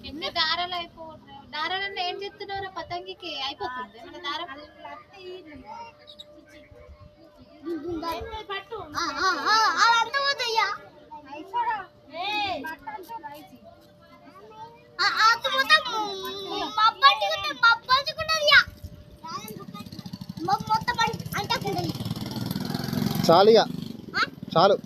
ఎన్ని దారాలు అయిపోతున్నాయి. దారాలన్నీ ఏం చెప్తున్నావు? పతంగికి అయిపోతుంది మన దారం. చాలు ఇక చాలు.